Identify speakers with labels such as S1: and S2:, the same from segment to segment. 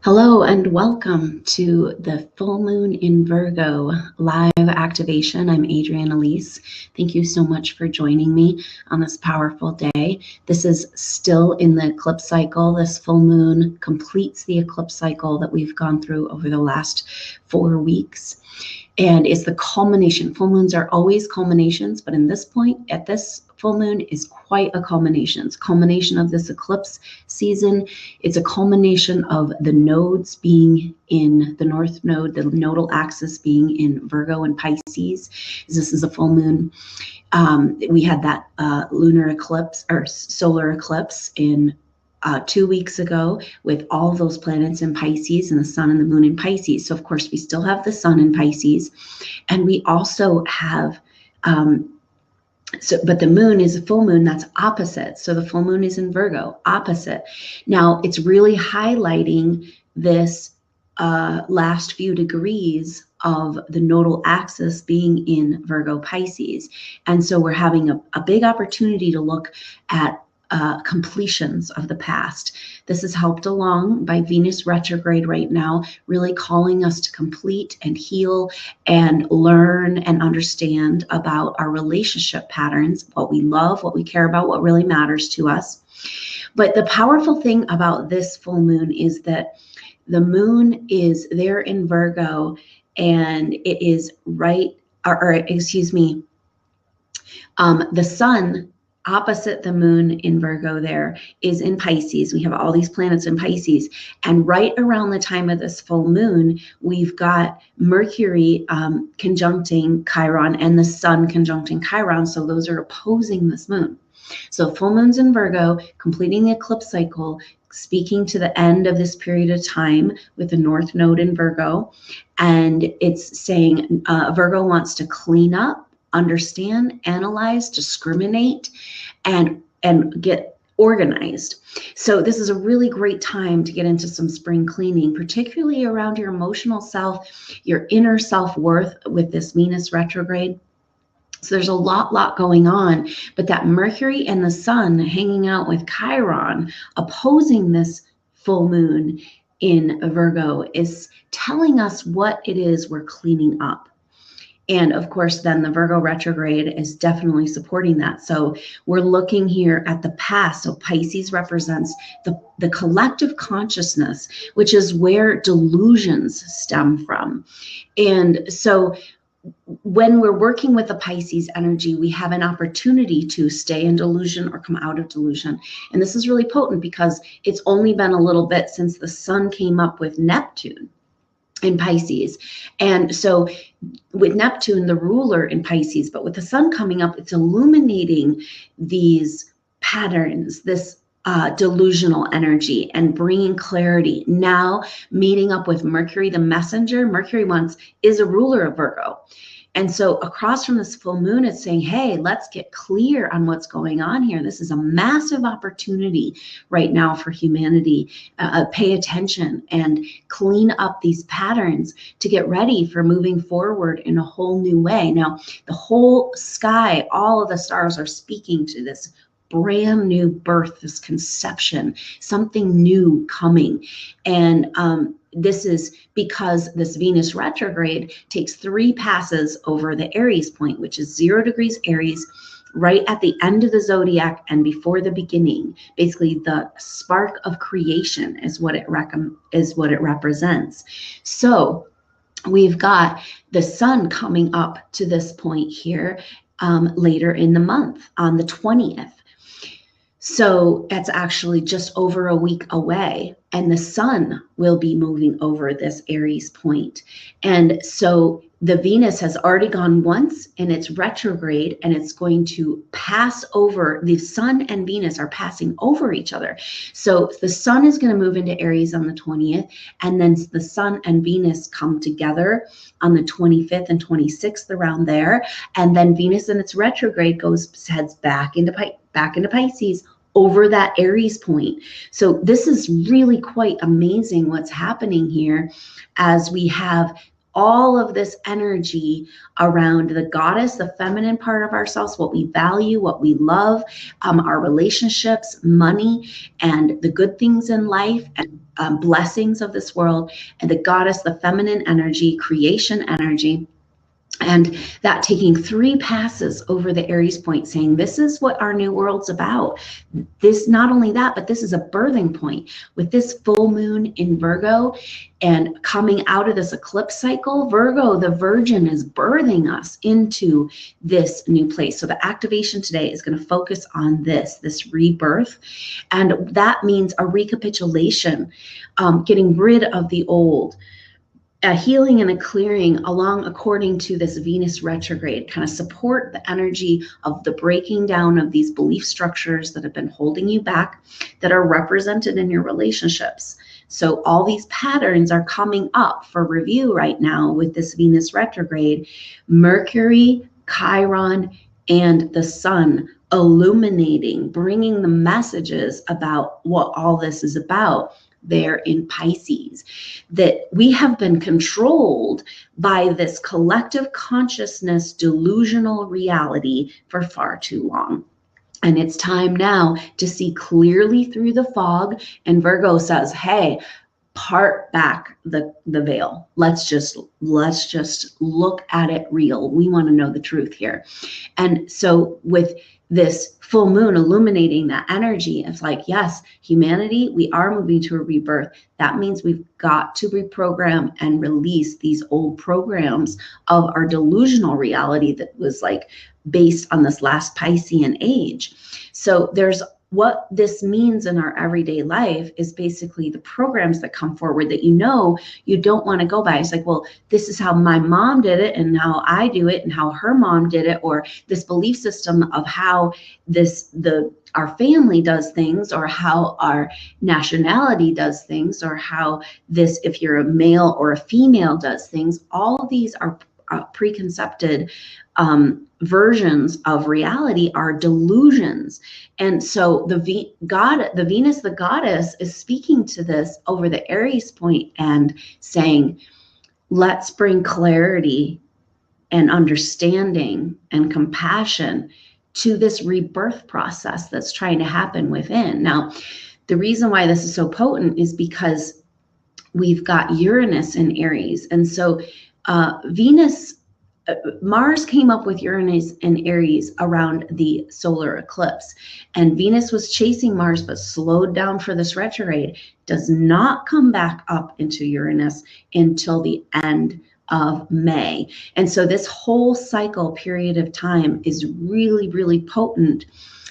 S1: Hello and welcome to the full moon in Virgo live activation. I'm Adrienne Elise. Thank you so much for joining me on this powerful day. This is still in the eclipse cycle. This full moon completes the eclipse cycle that we've gone through over the last 4 weeks. And it's the culmination. Full moons are always culminations, but in this point, at this full moon is quite a culmination. It's a culmination of this eclipse season. It's a culmination of the nodes being in the north node, the nodal axis being in Virgo and Pisces. This is a full moon. We had that lunar eclipse or solar eclipse in 2 weeks ago with all of those planets in Pisces and the sun and the moon in Pisces. So of course we still have the sun in Pisces, and we also have but the moon is a full moon that's opposite. So the full moon is in Virgo, opposite. Now it's really highlighting this last few degrees of the nodal axis being in Virgo Pisces. And so we're having a big opportunity to look at completions of the past. This is helped along by Venus retrograde right now, really calling us to complete and heal and learn and understand about our relationship patterns, what we love, what we care about, what really matters to us. But the powerful thing about this full moon is that the moon is there in Virgo, and it is the sun opposite the moon in Virgo there is in Pisces. We have all these planets in Pisces, and right around the time of this full moon, we've got Mercury conjuncting Chiron and the sun conjuncting Chiron. So those are opposing this moon. So full moon's in Virgo, completing the eclipse cycle, speaking to the end of this period of time with the north node in Virgo. And it's saying Virgo wants to clean up, understand, analyze, discriminate, and get organized. So this is a really great time to get into some spring cleaning, particularly around your emotional self, your inner self-worth with this Venus retrograde. So there's a lot going on, but that Mercury and the sun hanging out with Chiron opposing this full moon in Virgo is telling us what it is we're cleaning up. And of course, then the Virgo retrograde is definitely supporting that. So we're looking here at the past. So Pisces represents the collective consciousness, which is where delusions stem from. And so when we're working with the Pisces energy, we have an opportunity to stay in delusion or come out of delusion. And this is really potent because it's only been a little bit since the sun came up with Neptune in Pisces. And so with Neptune, the ruler in Pisces, but with the sun coming up, it's illuminating these patterns, this delusional energy, and bringing clarity. Now meeting up with Mercury, the messenger. Mercury is a ruler of Virgo. And so across from this full moon, it's saying, hey, let's get clear on what's going on here. This is a massive opportunity right now for humanity. Pay attention and clean up these patterns to get ready for moving forward in a whole new way. Now, the whole sky, all of the stars are speaking to this brand new birth, this conception, something new coming. And this is because this Venus retrograde takes 3 passes over the Aries point, which is 0 degrees Aries, right at the end of the zodiac and before the beginning. Basically, the spark of creation is what it represents. So we've got the sun coming up to this point here later in the month on the 20th. So that's actually just over a week away, and the sun will be moving over this Aries point. And so the Venus has already gone once in its retrograde, and it's going to pass over. The sun and Venus are passing over each other. So the sun is going to move into Aries on the 20th, and then the sun and Venus come together on the 25th and 26th, around there. And then Venus in its retrograde heads back into Pisces over that Aries point. So this is really quite amazing what's happening here as we have all of this energy around the goddess, the feminine part of ourselves, what we value, what we love, our relationships, money, and the good things in life, and blessings of this world, and the goddess, the feminine energy, creation energy. And that taking 3 passes over the Aries point, saying, this is what our new world's about. This, not only that, but this is a birthing point with this full moon in Virgo and coming out of this eclipse cycle. Virgo, the Virgin, is birthing us into this new place. So the activation today is going to focus on this rebirth. And that means a recapitulation, getting rid of the old, a healing and a clearing along according to this Venus retrograde, kind of support the energy of the breaking down of these belief structures that have been holding you back, that are represented in your relationships. So all these patterns are coming up for review right now with this Venus retrograde. Mercury, Chiron, and the sun illuminating, bringing the messages about what all this is about there in Pisces, that we have been controlled by this collective consciousness delusional reality for far too long. And it's time now to see clearly through the fog. And Virgo says, hey, part back the veil. Let's just look at it real. We want to know the truth here. And so with this full moon illuminating that energy, it's like, yes, humanity, we are moving to a rebirth. That means we've got to reprogram and release these old programs of our delusional reality that was like based on this last Piscean age. So there's what this means in our everyday life is basically the programs that come forward that you don't want to go by. It's like, well, this is how my mom did it and how I do it and how her mom did it, or this belief system of how our family does things, or how our nationality does things, or how this, if you're a male or a female, does things. All of these are preconceived versions of reality, are delusions. And so the Venus, the goddess, is speaking to this over the Aries point and saying, let's bring clarity and understanding and compassion to this rebirth process that's trying to happen within. Now, the reason why this is so potent is because we've got Uranus in Aries. And so Mars came up with Uranus and Aries around the solar eclipse, and Venus was chasing Mars but slowed down for this retrograde, does not come back up into Uranus until the end of May. And so this whole cycle period of time is really, really potent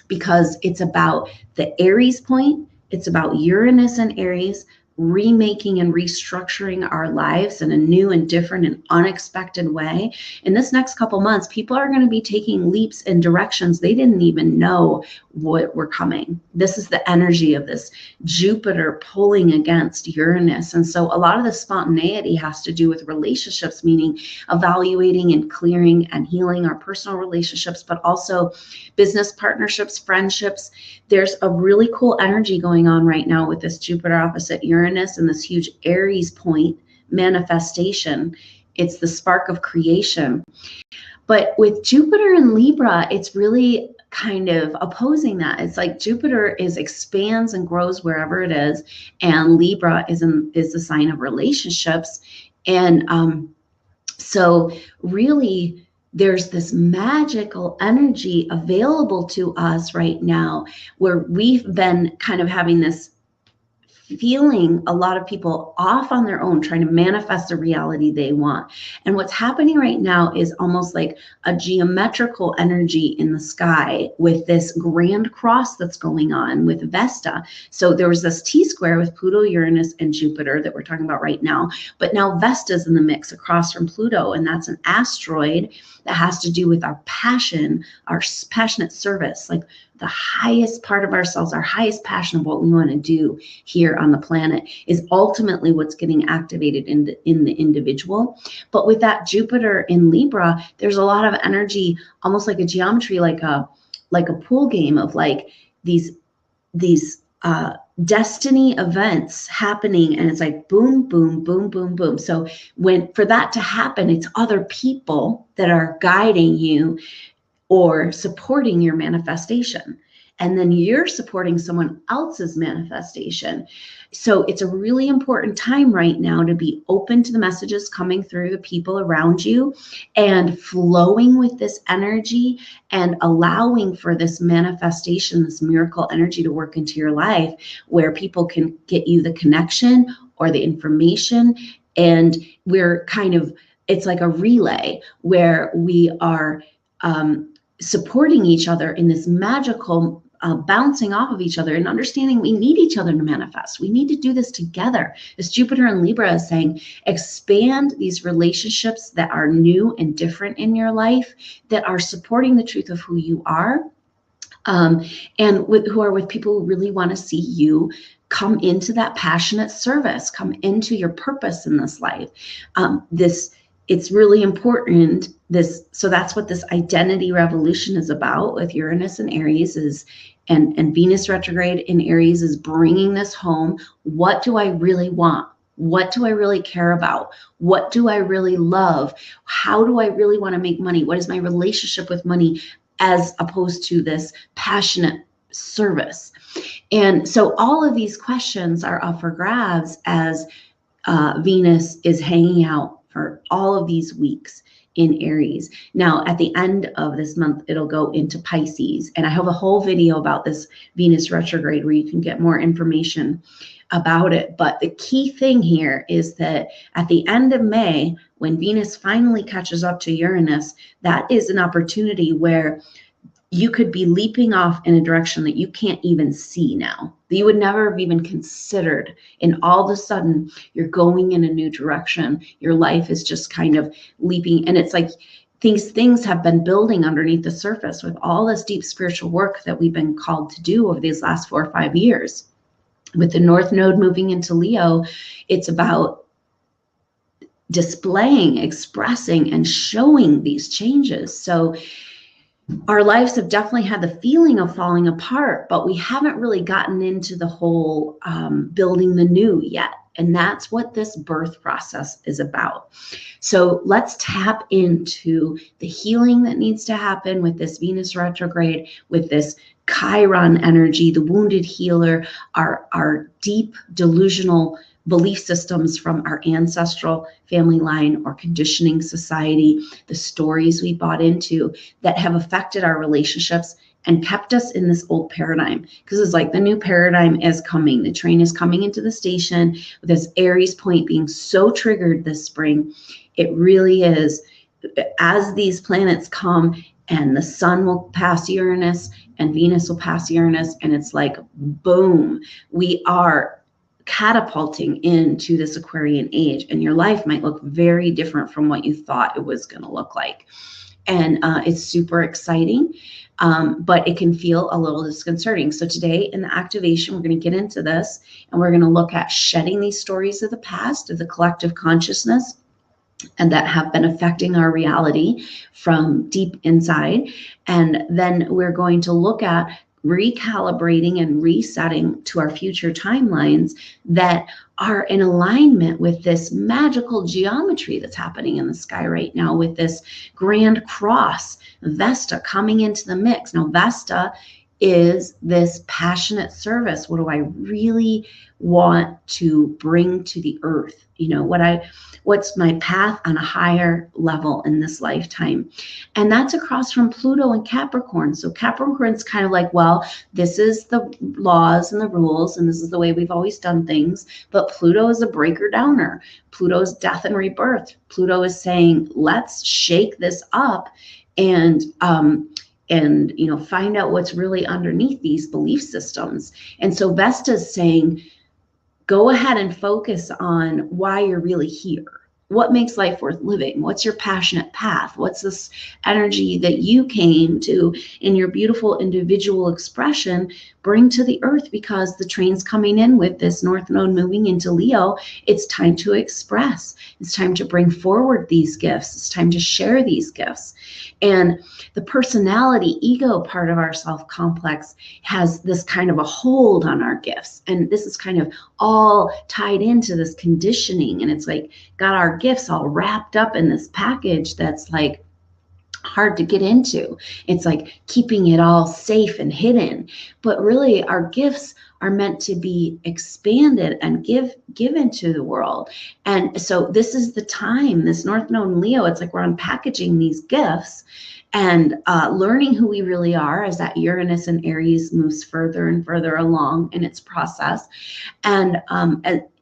S1: because it's about the Aries point. It's about Uranus and Aries remaking and restructuring our lives in a new and different and unexpected way. In this next couple months, people are going to be taking leaps in directions they didn't even know what were coming. This is the energy of this Jupiter pulling against Uranus. And so a lot of the spontaneity has to do with relationships, meaning evaluating and clearing and healing our personal relationships, but also business partnerships, friendships. There's a really cool energy going on right now with this Jupiter opposite Uranus and this huge Aries point manifestation. It's the spark of creation. But with Jupiter and Libra, it's really kind of opposing that. It's like Jupiter expands and grows wherever it is, and Libra is the sign of relationships. And so really, there's this magical energy available to us right now where we've been kind of having this feeling, a lot of people off on their own, trying to manifest the reality they want. And what's happening right now is almost like a geometrical energy in the sky with this grand cross that's going on with Vesta. So there was this T-square with Pluto, Uranus, and Jupiter that we're talking about right now. But now Vesta's in the mix across from Pluto, and that's an asteroid that has to do with our passion, our passionate service, like the highest part of ourselves, our highest passion of what we want to do here on the planet is ultimately what's getting activated in the individual. But with that Jupiter in Libra, there's a lot of energy, almost like a geometry, like a pool game of like these destiny events happening, and it's like boom, boom, boom, boom, boom. So for that to happen, it's other people that are guiding you or supporting your manifestation. And then you're supporting someone else's manifestation. So it's a really important time right now to be open to the messages coming through the people around you and flowing with this energy and allowing for this manifestation, this miracle energy to work into your life, where people can get you the connection or the information. And we're it's like a relay where we are supporting each other in this magical bouncing off of each other and understanding we need each other to manifest. We need to do this together. As Jupiter and Libra is saying, expand these relationships that are new and different in your life, that are supporting the truth of who you are, and who are with people who really want to see you come into that passionate service, come into your purpose in this life. It's really important. So that's what this identity revolution is about with Uranus and Aries and Venus retrograde in Aries is bringing this home. What do I really want? What do I really care about? What do I really love? How do I really want to make money? What is my relationship with money, as opposed to this passionate service? And so all of these questions are up for grabs as Venus is hanging out for all of these weeks in Aries. Now, at the end of this month, it'll go into Pisces. And I have a whole video about this Venus retrograde where you can get more information about it. But the key thing here is that at the end of May, when Venus finally catches up to Uranus, that is an opportunity where you could be leaping off in a direction that you can't even see now, that you would never have even considered. And all of a sudden, you're going in a new direction. Your life is just kind of leaping. And it's like things have been building underneath the surface with all this deep spiritual work that we've been called to do over these last 4 or 5 years. With the North Node moving into Leo, it's about displaying, expressing, and showing these changes. So our lives have definitely had the feeling of falling apart, but we haven't really gotten into the whole building the new yet. And that's what this birth process is about. So let's tap into the healing that needs to happen with this Venus retrograde, with this Chiron energy, the wounded healer, our deep delusional belief systems from our ancestral family line or conditioning society, the stories we bought into that have affected our relationships and kept us in this old paradigm. Because it's like the new paradigm is coming. The train is coming into the station with this Aries point being so triggered this spring. It really is, as these planets come and the sun will pass Uranus and Venus will pass Uranus, and it's like, boom, we are catapulting into this Aquarian age, and your life might look very different from what you thought it was going to look like. And it's super exciting, but it can feel a little disconcerting. So today in the activation, we're going to get into this, and we're going to look at shedding these stories of the past, of the collective consciousness, and that have been affecting our reality from deep inside. And then we're going to look at recalibrating and resetting to our future timelines that are in alignment with this magical geometry that's happening in the sky right now, with this grand cross, Vesta, coming into the mix. Now, Vesta is this passionate service. What do I really want to bring to the earth? You know, what's my path on a higher level in this lifetime? And that's across from Pluto and Capricorn. So Capricorn's kind of like, well, this is the laws and the rules, and this is the way we've always done things. But Pluto is a breaker downer. Pluto's death and rebirth. Pluto is saying, let's shake this up and you know, find out what's really underneath these belief systems. And so Vesta's saying, go ahead and focus on why you're really here. what makes life worth living? What's your passionate path? What's this energy that you came to in your beautiful individual expression bring to the earth? Because the train's coming in with this North Node moving into Leo. It's time to express. It's time to bring forward these gifts. It's time to share these gifts. And the personality, ego part of our self-complex has this kind of a hold on our gifts. And this is kind of all tied into this conditioning. And it's like got our gifts all wrapped up in this package that's like hard to get into. It's like keeping it all safe and hidden. But really, our gifts are meant to be expanded and given to the world. And so this is the time, this North Node in Leo, it's like we're unpackaging these gifts and learning who we really are as that Uranus and Aries moves further and further along in its process. And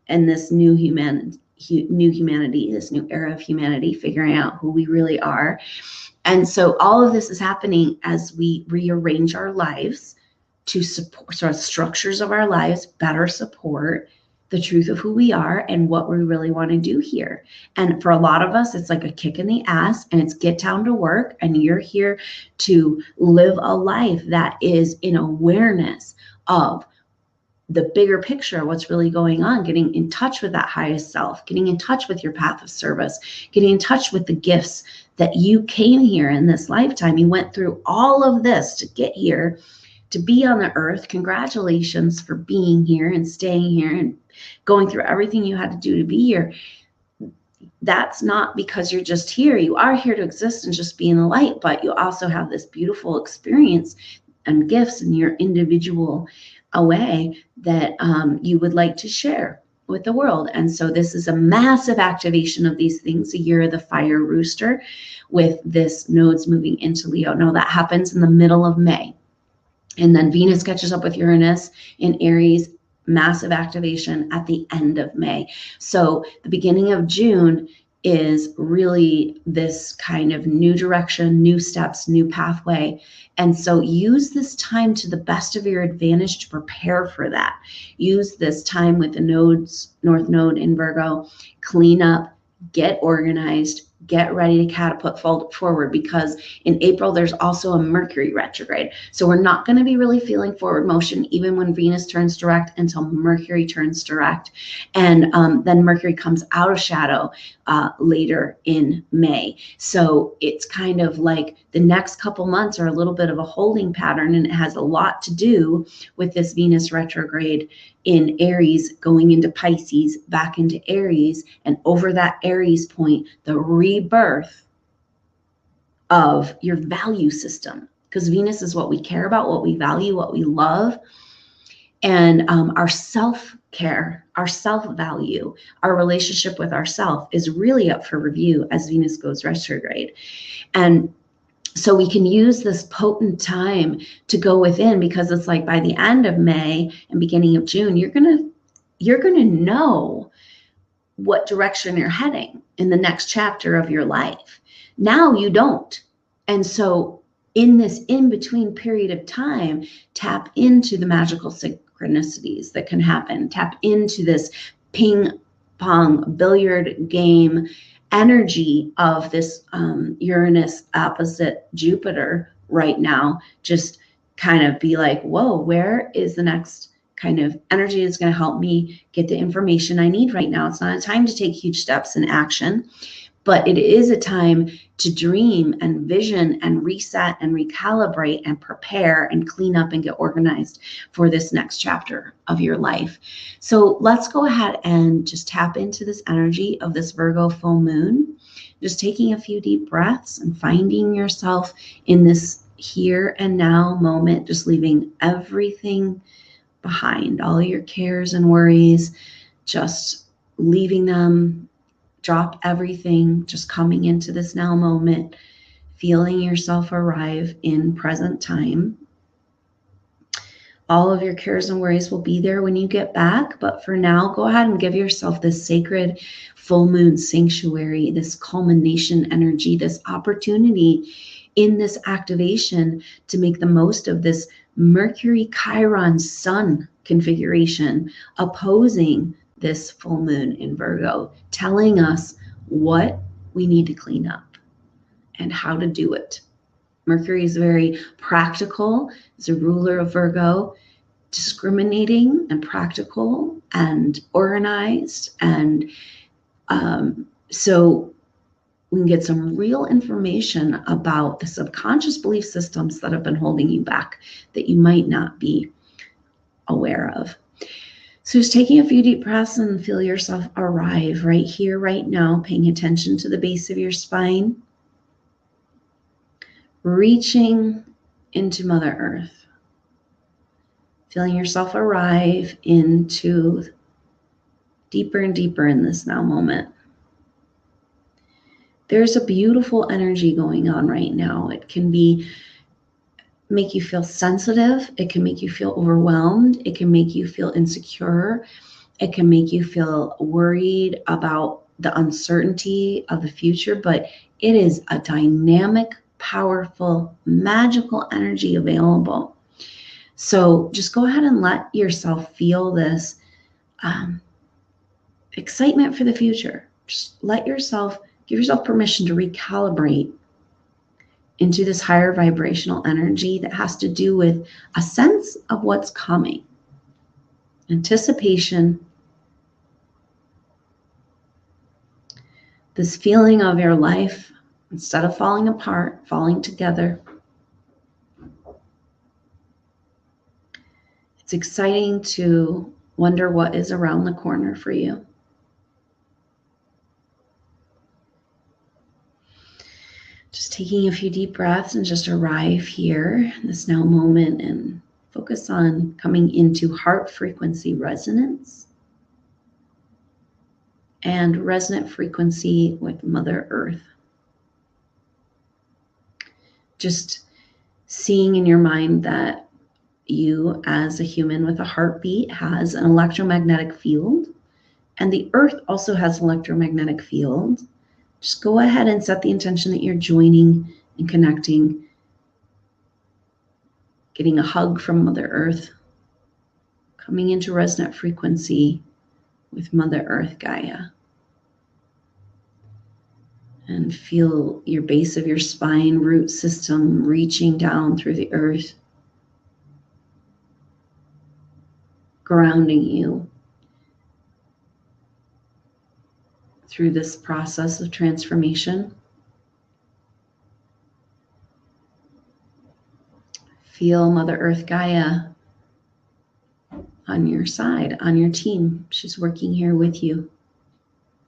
S1: this new humanity, this new era of humanity, figuring out who we really are. And so all of this is happening as we rearrange our lives to support, sort of structures of our lives better support the truth of who we are and what we really want to do here. And for a lot of us, it's like a kick in the ass, and it's get down to work, and you're here to live a life that is in awareness of the bigger picture, what's really going on, getting in touch with that highest self, getting in touch with your path of service, getting in touch with the gifts that you came here in this lifetime. You went through all of this to get here, to be on the earth. Congratulations for being here and staying here and going through everything you had to do to be here. That's not because you're just here. You are here to exist and just be in the light, but you also have this beautiful experience and gifts in your individual way that you would like to share with the world. And so this is a massive activation of these things, a year of the fire rooster, with this nodes moving into Leo. Now that happens in the middle of May. And then Venus catches up with Uranus in Aries, massive activation at the end of May. So the beginning of June is really this kind of new direction, new steps, new pathway. And so use this time to the best of your advantage to prepare for that. Use this time with the nodes, North Node in Virgo, clean up, get organized, get ready to catapult forward, because in April, there's also a Mercury retrograde. So we're not going to be really feeling forward motion even when Venus turns direct until Mercury turns direct. And then Mercury comes out of shadow later in May. So it's kind of like the next couple months are a little bit of a holding pattern, and it has a lot to do with this Venus retrograde in Aries going into Pisces, back into Aries, and over that Aries point, the rebirth of your value system. Because Venus is what we care about, what we value, what we love, and our self-care, our self-value, our relationship with ourself is really up for review as Venus goes retrograde. And so we can use this potent time to go within, because it's like by the end of May and beginning of June, you're gonna know what direction you're heading in the next chapter of your life. Now you don't. And so in this in-between period of time, tap into the magical synchronicities that can happen. Tap into this ping pong billiard game energy of this Uranus opposite Jupiter right now. Just kind of be like, whoa, where is the next kind of energy that's going to help me get the information I need right now? It's not a time to take huge steps in action, but it is a time to dream and vision and reset and recalibrate and prepare and clean up and get organized for this next chapter of your life. So let's go ahead and just tap into this energy of this Virgo full moon, just taking a few deep breaths and finding yourself in this here and now moment, just leaving everything behind, all your cares and worries, just leaving them. Drop everything, just coming into this now moment, feeling yourself arrive in present time. All of your cares and worries will be there when you get back, but for now, go ahead and give yourself this sacred full moon sanctuary, this culmination energy, this opportunity in this activation to make the most of this Mercury Chiron Sun configuration opposing this full moon in Virgo, telling us what we need to clean up and how to do it. Mercury is very practical. It's a ruler of Virgo, discriminating and practical and organized. And so we can get some real information about the subconscious belief systems that have been holding you back that you might not be aware of. So just taking a few deep breaths and feel yourself arrive right here, right now, paying attention to the base of your spine, reaching into Mother Earth, feeling yourself arrive into deeper and deeper in this now moment. There's a beautiful energy going on right now. It can make you feel sensitive. It can make you feel overwhelmed. It can make you feel insecure. It can make you feel worried about the uncertainty of the future, but it is a dynamic, powerful, magical energy available. So just go ahead and let yourself feel this excitement for the future. Just give yourself permission to recalibrate into this higher vibrational energy that has to do with a sense of what's coming, anticipation, this feeling of your life, instead of falling apart, falling together. It's exciting to wonder what is around the corner for you. Just taking a few deep breaths and just arrive here in this now moment and focus on coming into heart frequency resonance and resonant frequency with Mother Earth. Just seeing in your mind that you, as a human with a heartbeat, has an electromagnetic field, and the Earth also has an electromagnetic field. Just go ahead and set the intention that you're joining and connecting, getting a hug from Mother Earth, coming into resonant frequency with Mother Earth Gaia. And feel your base of your spine, root system reaching down through the earth, grounding you through this process of transformation. Feel Mother Earth Gaia on your side, on your team. She's working here with you.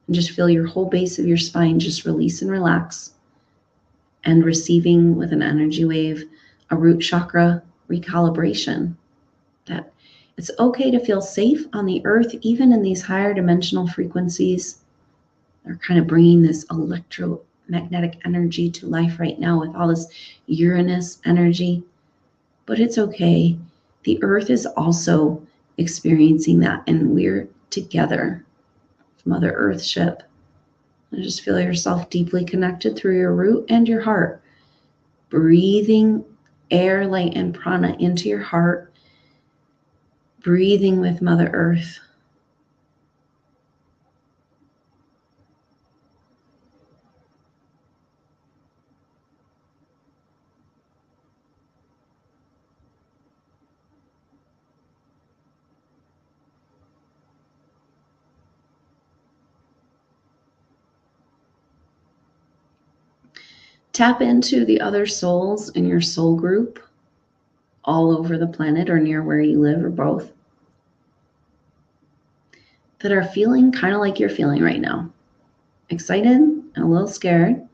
S1: And just feel your whole base of your spine just release and relax, and receiving with an energy wave a root chakra recalibration. That it's okay to feel safe on the earth, even in these higher dimensional frequencies. They're kind of bringing this electromagnetic energy to life right now with all this Uranus energy. But it's okay. The earth is also experiencing that, and we're together. Mother Earth ship. And just feel yourself deeply connected through your root and your heart. Breathing air, light, and prana into your heart. Breathing with Mother Earth. Tap into the other souls in your soul group all over the planet or near where you live, or both, that are feeling kind of like you're feeling right now. Excited and a little scared.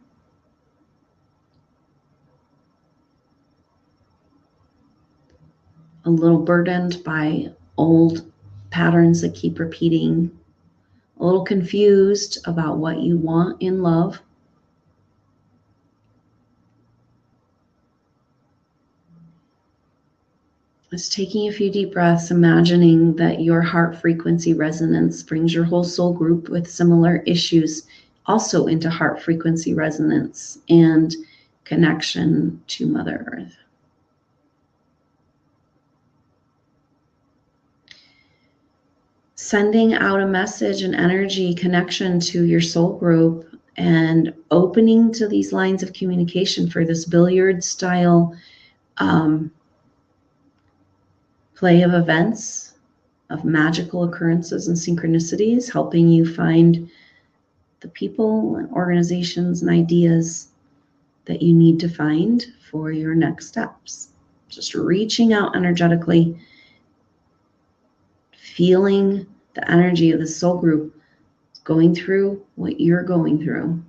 S1: A little burdened by old patterns that keep repeating. A little confused about what you want in love. Just taking a few deep breaths, imagining that your heart frequency resonance brings your whole soul group with similar issues also into heart frequency resonance and connection to Mother Earth. Sending out a message and energy connection to your soul group and opening to these lines of communication for this billiard style play of events, of magical occurrences and synchronicities, helping you find the people and organizations and ideas that you need to find for your next steps. Just reaching out energetically, feeling the energy of the soul group going through what you're going through.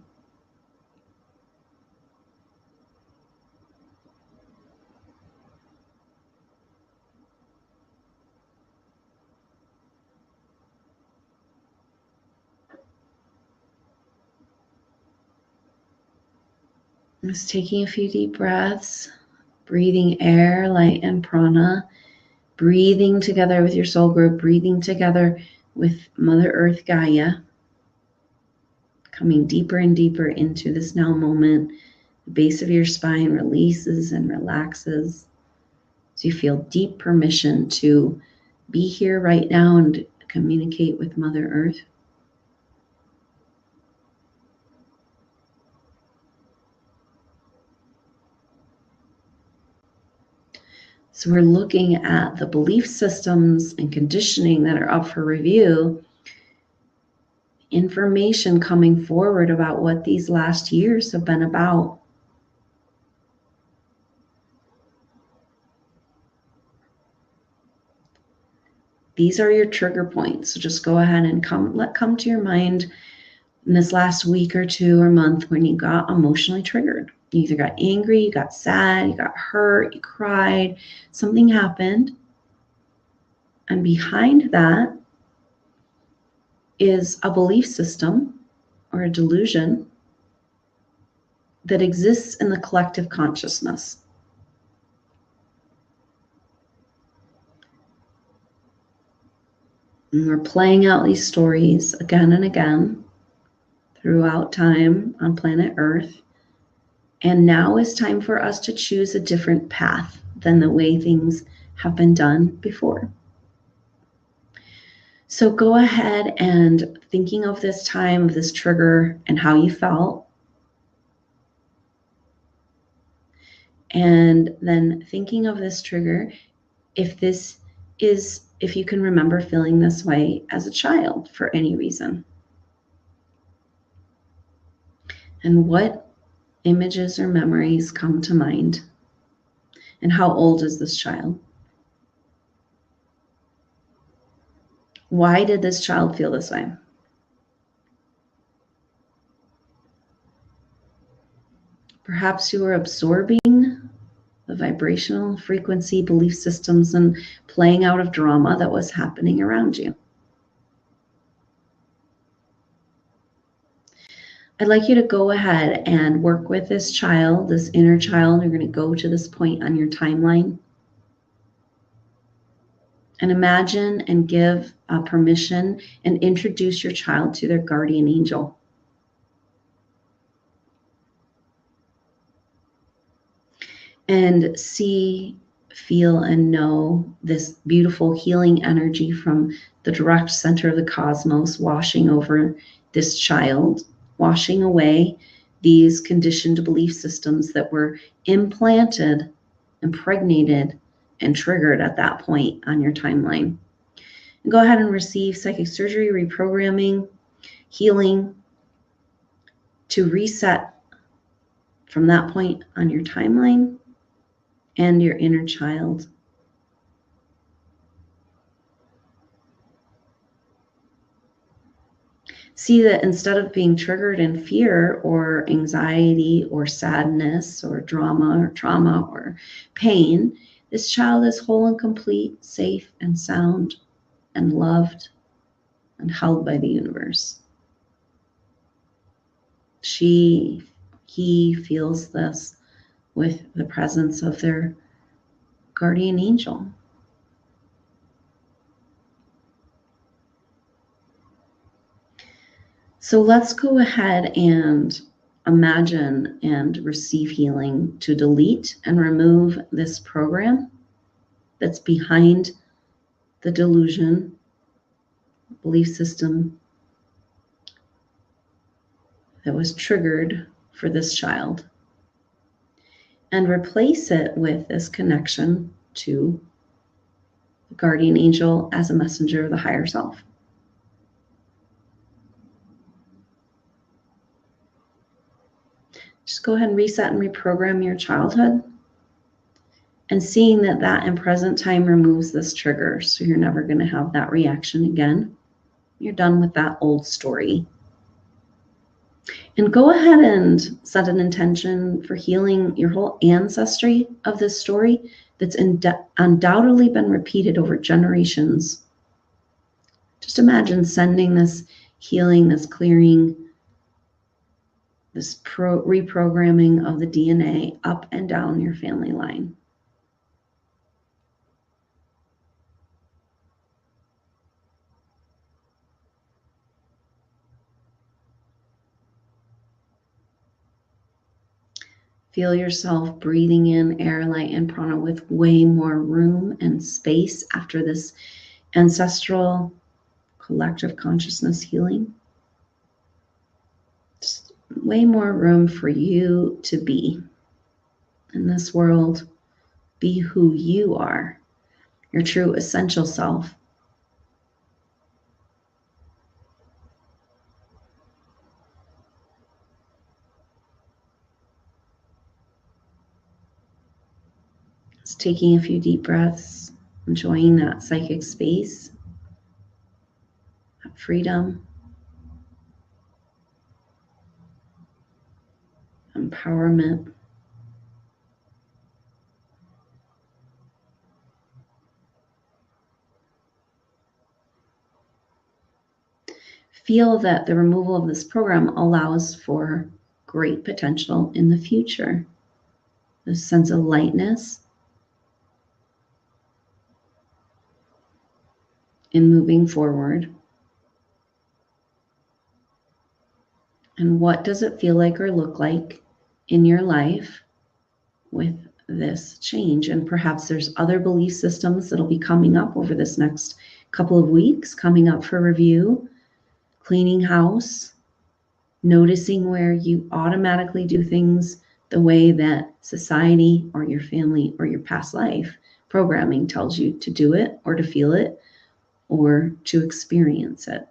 S1: Just taking a few deep breaths, breathing air, light, and prana, breathing together with your soul group, breathing together with Mother Earth Gaia, coming deeper and deeper into this now moment. The base of your spine releases and relaxes. So you feel deep permission to be here right now and communicate with Mother Earth. So we're looking at the belief systems and conditioning that are up for review, information coming forward about what these last years have been about. These are your trigger points. So just go ahead and come to your mind in this last week or two or month when you got emotionally triggered. You either got angry, you got sad, you got hurt, you cried, something happened. And behind that is a belief system or a delusion that exists in the collective consciousness. And we're playing out these stories again and again throughout time on planet Earth. And now is time for us to choose a different path than the way things have been done before. So go ahead and thinking of this time, of this trigger and how you felt. And then thinking of this trigger, if you can remember feeling this way as a child for any reason. And what images or memories come to mind? And how old is this child? Why did this child feel this way? Perhaps you were absorbing the vibrational frequency, belief systems, and playing out of drama that was happening around you. I'd like you to go ahead and work with this child, this inner child. You're going to go to this point on your timeline. And imagine and give permission and introduce your child to their guardian angel. And see, feel, and know this beautiful healing energy from the direct center of the cosmos washing over this child, washing away these conditioned belief systems that were implanted, impregnated, and triggered at that point on your timeline. And go ahead and receive psychic surgery, reprogramming, healing to reset from that point on your timeline and your inner child. See that instead of being triggered in fear or anxiety or sadness or drama or trauma or pain, this child is whole and complete, safe and sound and loved and held by the universe. He feels this with the presence of their guardian angel. So let's go ahead and imagine and receive healing to delete and remove this program that's behind the delusion, belief system, that was triggered for this child, and replace it with this connection to the guardian angel as a messenger of the higher self. Just go ahead and reset and reprogram your childhood, and seeing that that in present time removes this trigger, so you're never going to have that reaction again. You're done with that old story. And go ahead and set an intention for healing your whole ancestry of this story that's undoubtedly been repeated over generations. Just imagine sending this healing, this clearing, this reprogramming of the DNA up and down your family line. Feel yourself breathing in air, light, and prana with way more room and space after this ancestral collective consciousness healing. Just way more room for you to be in this world. Be who you are, your true essential self. Just taking a few deep breaths, enjoying that psychic space, that freedom, empowerment. Feel that the removal of this program allows for great potential in the future. This sense of lightness in moving forward. And what does it feel like or look like in your life with this change? And perhaps there's other belief systems that'll be coming up over this next couple of weeks, coming up for review. Cleaning house, noticing where you automatically do things the way that society or your family or your past life programming tells you to do it or to feel it or to experience it.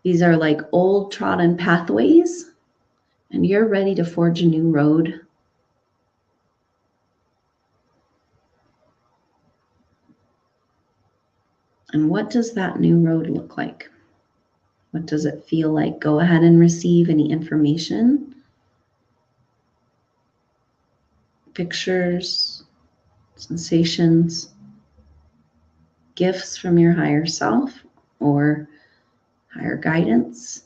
S1: These are like old trodden pathways, and you're ready to forge a new road. And what does that new road look like? What does it feel like? Go ahead and receive any information, pictures, sensations, gifts from your higher self or higher guidance.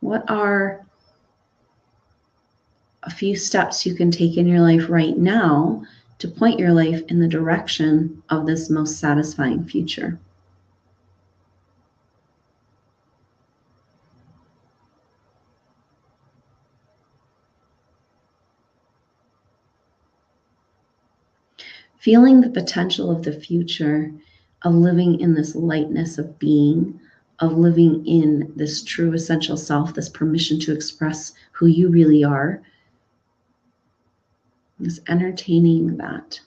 S1: What are a few steps you can take in your life right now to point your life in the direction of this most satisfying future? Feeling the potential of the future, of living in this lightness of being, of living in this true essential self, this permission to express who you really are, is entertaining that.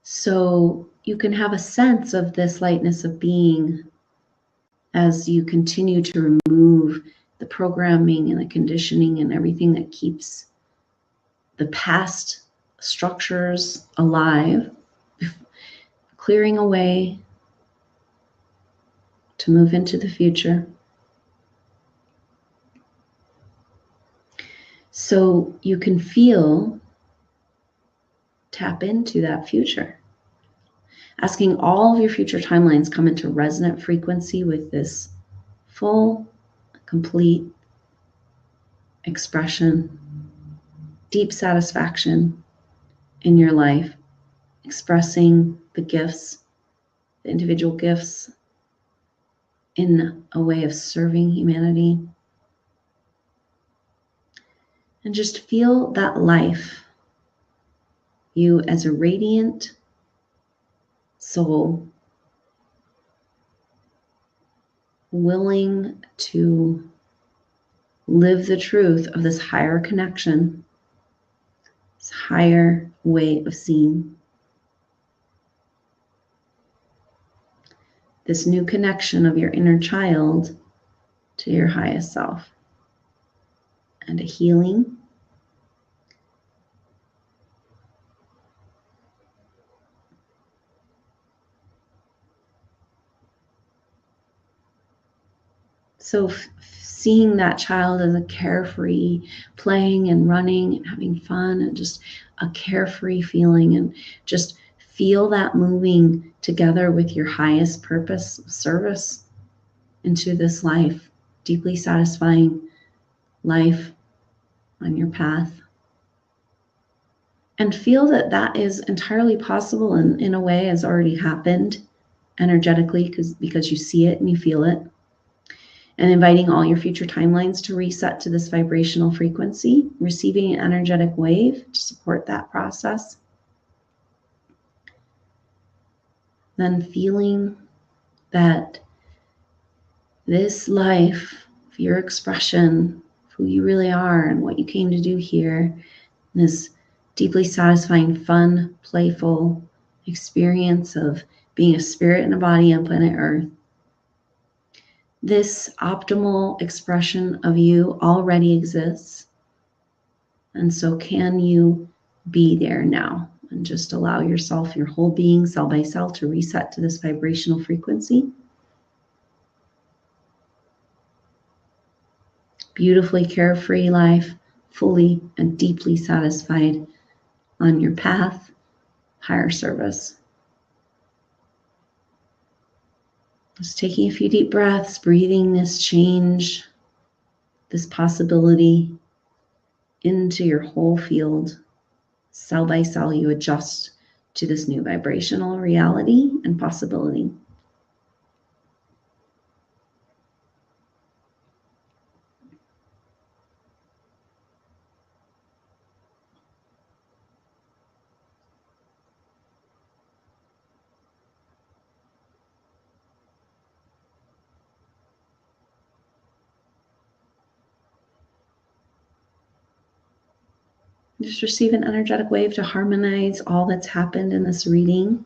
S1: So you can have a sense of this lightness of being as you continue to remove the programming and the conditioning and everything that keeps the past structures alive, clearing away to move into the future. So you can tap into that future. Asking all of your future timelines come into resonant frequency with this full, complete expression, deep satisfaction in your life, expressing the gifts the individual gifts in a way of serving humanity. And just feel that life, you as a radiant soul, willing to live the truth of this higher connection, this higher way of seeing, this new connection of your inner child to your highest self, and a healing. So seeing that child as a carefree, playing and running and having fun, and just a carefree feeling, and just feel that moving together with your highest purpose of service into this life, deeply satisfying life on your path. And feel that that is entirely possible, and in a way has already happened energetically because you see it and you feel it. And inviting all your future timelines to reset to this vibrational frequency, receiving an energetic wave to support that process. Then feeling that this life, your expression, who you really are and what you came to do here, this deeply satisfying, fun, playful experience of being a spirit in a body on planet Earth, this optimal expression of you already exists. And so can you be there now and just allow yourself, your whole being, cell by cell, to reset to this vibrational frequency? Beautifully carefree life, fully and deeply satisfied on your path, higher service. Just taking a few deep breaths, breathing this change, this possibility into your whole field. Cell by cell, you adjust to this new vibrational reality and possibility. Just receive an energetic wave to harmonize all that's happened in this reading.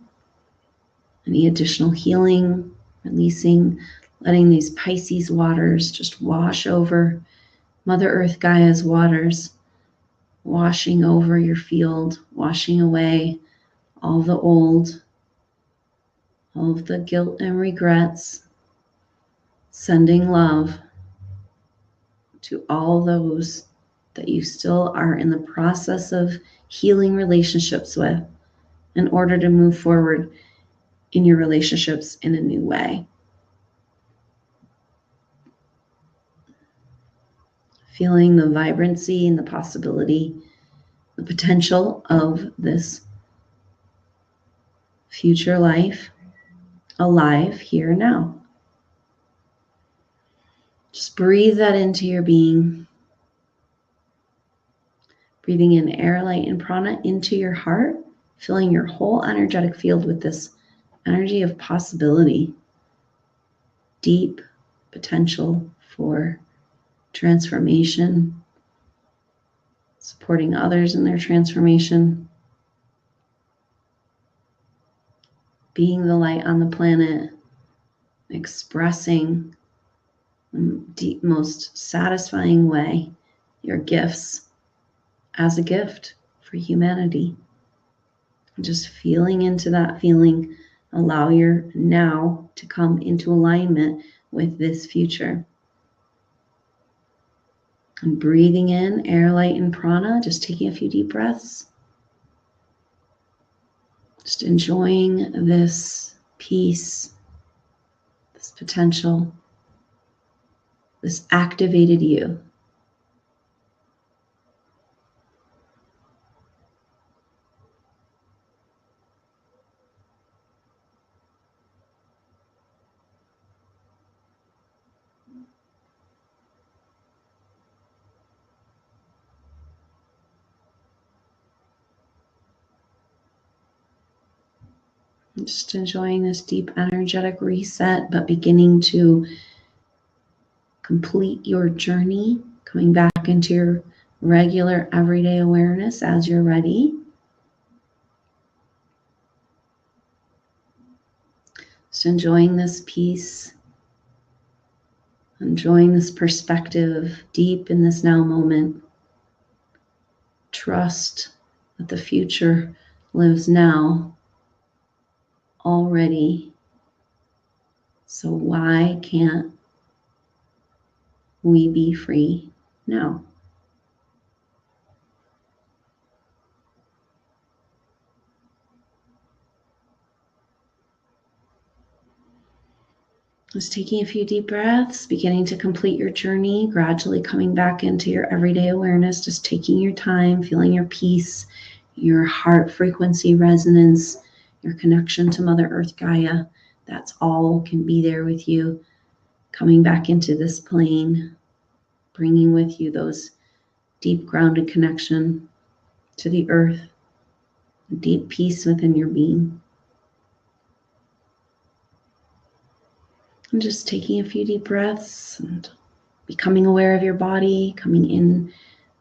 S1: Any additional healing, releasing, letting these Pisces waters just wash over Mother Earth Gaia's waters, washing over your field, washing away all the old, all of the guilt and regrets, sending love to all those that you still are in the process of healing relationships with, in order to move forward in your relationships in a new way. Feeling the vibrancy and the possibility, the potential of this future life alive here now. Just breathe that into your being. Breathing in air, light, and prana into your heart, filling your whole energetic field with this energy of possibility, deep potential for transformation, supporting others in their transformation, being the light on the planet, expressing in the deep, most satisfying way your gifts as a gift for humanity. And just feeling into that feeling, allow your now to come into alignment with this future. And breathing in air, light, and prana, just taking a few deep breaths. Just enjoying this peace, this potential, this activated you. Just enjoying this deep energetic reset, but beginning to complete your journey, coming back into your regular everyday awareness as you're ready. Just enjoying this peace, enjoying this perspective deep in this now moment. Trust that the future lives now already. So why can't we be free now? Just taking a few deep breaths, beginning to complete your journey, gradually coming back into your everyday awareness, just taking your time, feeling your peace, your heart frequency resonance, your connection to Mother Earth Gaia. That's all can be there with you, coming back into this plane, bringing with you those deep grounded connection to the earth, deep peace within your being. And just taking a few deep breaths and becoming aware of your body, coming in,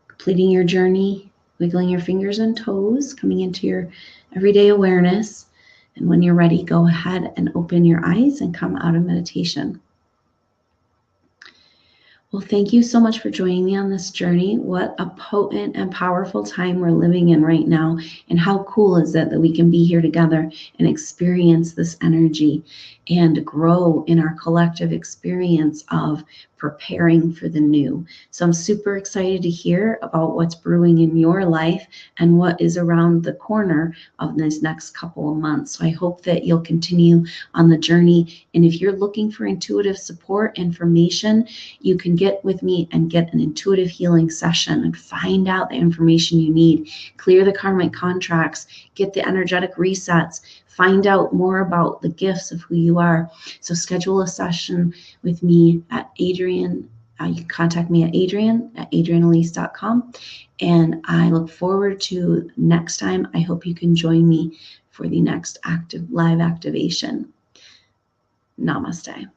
S1: completing your journey, wiggling your fingers and toes, coming into your everyday awareness. And when you're ready, go ahead and open your eyes and come out of meditation. Well, thank you so much for joining me on this journey. What a potent and powerful time we're living in right now. And how cool is it that we can be here together and experience this energy and grow in our collective experience of preparing for the new. So I'm super excited to hear about what's brewing in your life and what is around the corner of this next couple of months. So I hope that you'll continue on the journey. And if you're looking for intuitive support, information, you can get with me and get an intuitive healing session and find out the information you need, clear the karmic contracts, get the energetic resets, find out more about the gifts of who you are. So schedule a session with me at Adrian. You can contact me at adrianelise.com. And I look forward to next time. I hope you can join me for the next live activation. Namaste.